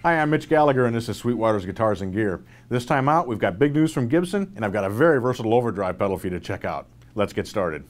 Hi, I'm Mitch Gallagher and this is Sweetwater's Guitars and Gear. This time out, we've got big news from Gibson and I've got a very versatile overdrive pedal for you to check out. Let's get started.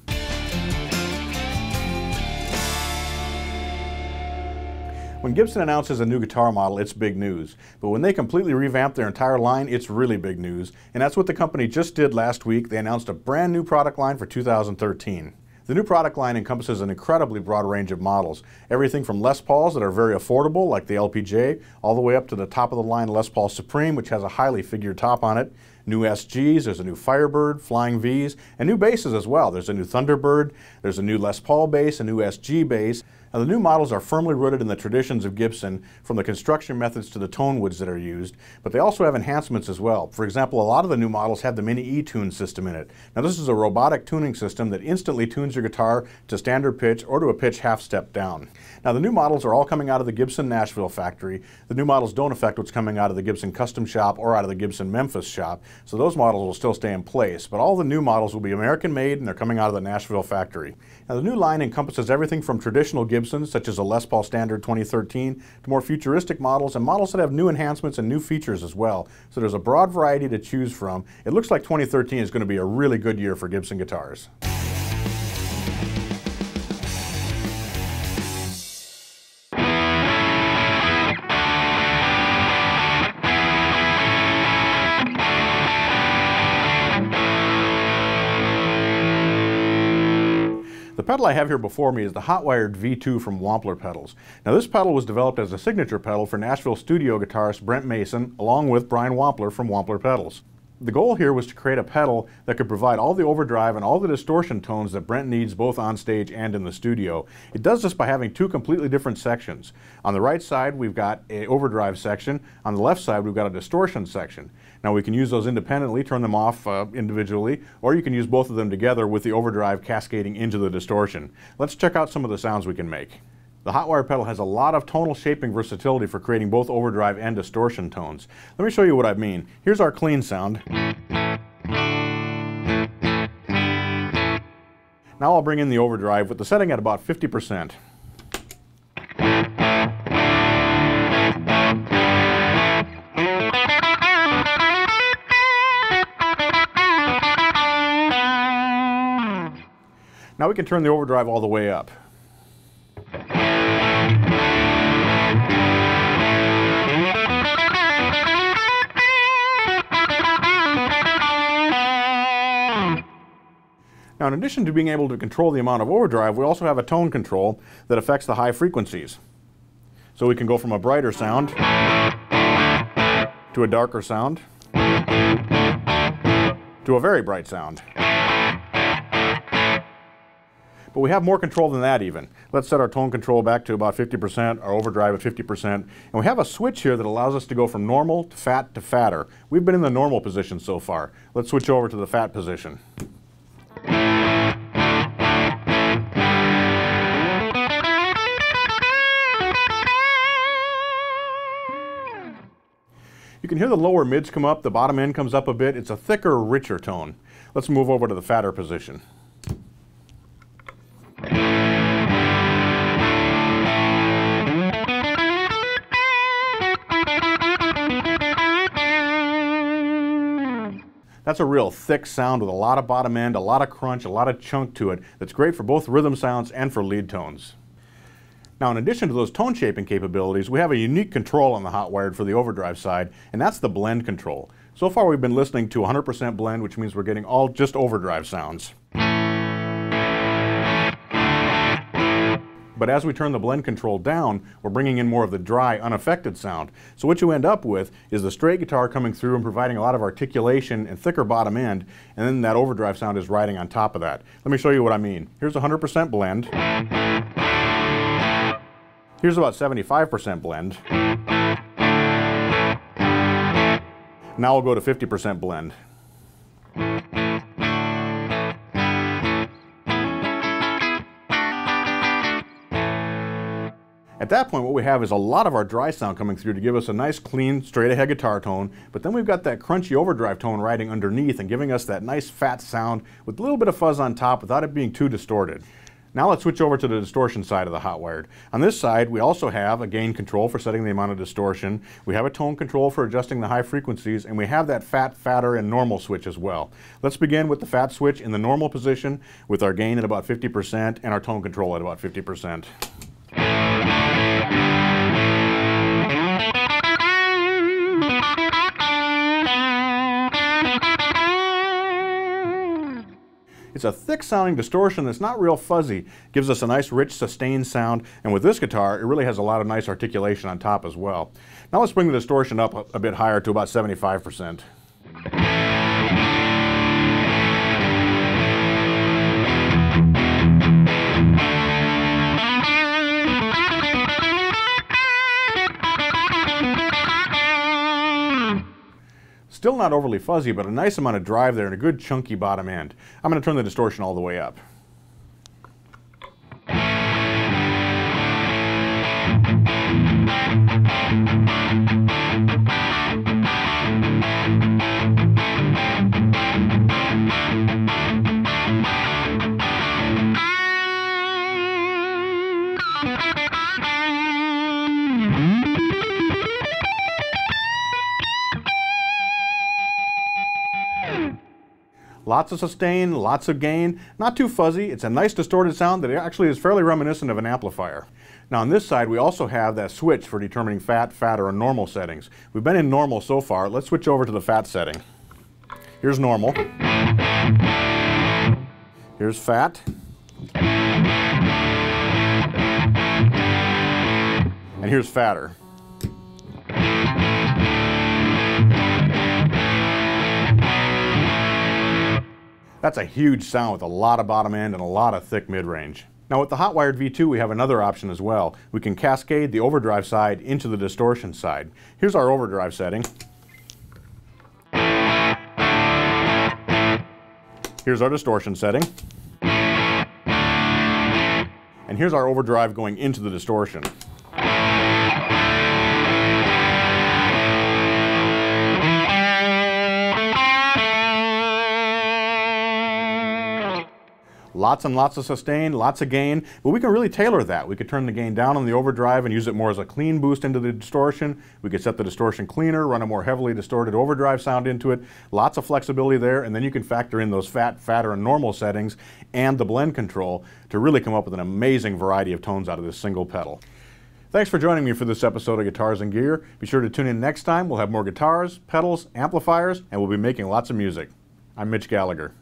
When Gibson announces a new guitar model, it's big news. But when they completely revamp their entire line, it's really big news. And that's what the company just did last week. They announced a brand new product line for 2013. The new product line encompasses an incredibly broad range of models. Everything from Les Pauls that are very affordable, like the LPJ, all the way up to the top of the line Les Paul Supreme, which has a highly figured top on it. New SGs, there's a new Firebird, Flying Vs, and new basses as well. There's a new Thunderbird, there's a new Les Paul bass, a new SG bass. Now, the new models are firmly rooted in the traditions of Gibson, from the construction methods to the tone woods that are used, but they also have enhancements as well. For example, a lot of the new models have the min-etune system in it. Now, this is a robotic tuning system that instantly tunes your guitar to standard pitch or to a pitch half step down. Now, the new models are all coming out of the Gibson Nashville factory. The new models don't affect what's coming out of the Gibson Custom shop or out of the Gibson Memphis shop, so those models will still stay in place, but all the new models will be American made and they're coming out of the Nashville factory. Now, the new line encompasses everything from traditional Gibsons, such as a Les Paul Standard 2013, to more futuristic models and models that have new enhancements and new features as well. So there's a broad variety to choose from. It looks like 2013 is going to be a really good year for Gibson guitars. The pedal I have here before me is the Hotwire V2 from Wampler Pedals. Now, this pedal was developed as a signature pedal for Nashville studio guitarist Brent Mason, along with Brian Wampler from Wampler Pedals. The goal here was to create a pedal that could provide all the overdrive and all the distortion tones that Brent needs both on stage and in the studio. It does this by having two completely different sections. On the right side, we've got an overdrive section. On the left side, we've got a distortion section. Now, we can use those independently, turn them off individually, or you can use both of them together with the overdrive cascading into the distortion. Let's check out some of the sounds we can make. The Hotwire pedal has a lot of tonal shaping versatility for creating both overdrive and distortion tones. Let me show you what I mean. Here's our clean sound. Now I'll bring in the overdrive with the setting at about 50%. Now we can turn the overdrive all the way up. Now, in addition to being able to control the amount of overdrive, we also have a tone control that affects the high frequencies. So we can go from a brighter sound to a darker sound to a very bright sound. But we have more control than that even. Let's set our tone control back to about 50%, our overdrive at 50%, and we have a switch here that allows us to go from normal to fatter. We've been in the normal position so far. Let's switch over to the fat position. You can hear the lower mids come up, the bottom end comes up a bit. It's a thicker, richer tone. Let's move over to the fatter position. That's a real thick sound with a lot of bottom end, a lot of crunch, a lot of chunk to it. That's great for both rhythm sounds and for lead tones. Now, in addition to those tone shaping capabilities, we have a unique control on the Hotwired for the overdrive side, and that's the blend control. So far we've been listening to 100% blend, which means we're getting all just overdrive sounds. But as we turn the blend control down, we're bringing in more of the dry, unaffected sound. So what you end up with is the straight guitar coming through and providing a lot of articulation and thicker bottom end, and then that overdrive sound is riding on top of that. Let me show you what I mean. Here's 100% blend. Here's about 75% blend. Now we'll go to 50% blend. At that point, what we have is a lot of our dry sound coming through to give us a nice, clean, straight-ahead guitar tone, but then we've got that crunchy overdrive tone riding underneath and giving us that nice fat sound with a little bit of fuzz on top without it being too distorted. Now let's switch over to the distortion side of the Hotwired. On this side, we also have a gain control for setting the amount of distortion. We have a tone control for adjusting the high frequencies, and we have that fat, fatter, and normal switch as well. Let's begin with the fat switch in the normal position with our gain at about 50% and our tone control at about 50%. It's a thick sounding distortion that's not real fuzzy. Gives us a nice rich sustained sound, and with this guitar it really has a lot of nice articulation on top as well. Now let's bring the distortion up a bit higher to about 75%. Still not overly fuzzy, but a nice amount of drive there and a good chunky bottom end. I'm going to turn the distortion all the way up. Lots of sustain, lots of gain, not too fuzzy. It's a nice distorted sound that actually is fairly reminiscent of an amplifier. Now on this side we also have that switch for determining fat, fatter, and normal settings. We've been in normal so far. Let's switch over to the fat setting. Here's normal. Here's fat. And here's fatter. That's a huge sound with a lot of bottom end and a lot of thick mid-range. Now with the Hotwired V2 we have another option as well. We can cascade the overdrive side into the distortion side. Here's our overdrive setting. Here's our distortion setting. And here's our overdrive going into the distortion. Lots and lots of sustain, lots of gain, but we can really tailor that. We could turn the gain down on the overdrive and use it more as a clean boost into the distortion. We could set the distortion cleaner, run a more heavily distorted overdrive sound into it. Lots of flexibility there, and then you can factor in those fat, fatter, and normal settings and the blend control to really come up with an amazing variety of tones out of this single pedal. Thanks for joining me for this episode of Guitars and Gear. Be sure to tune in next time. We'll have more guitars, pedals, amplifiers, and we'll be making lots of music. I'm Mitch Gallagher.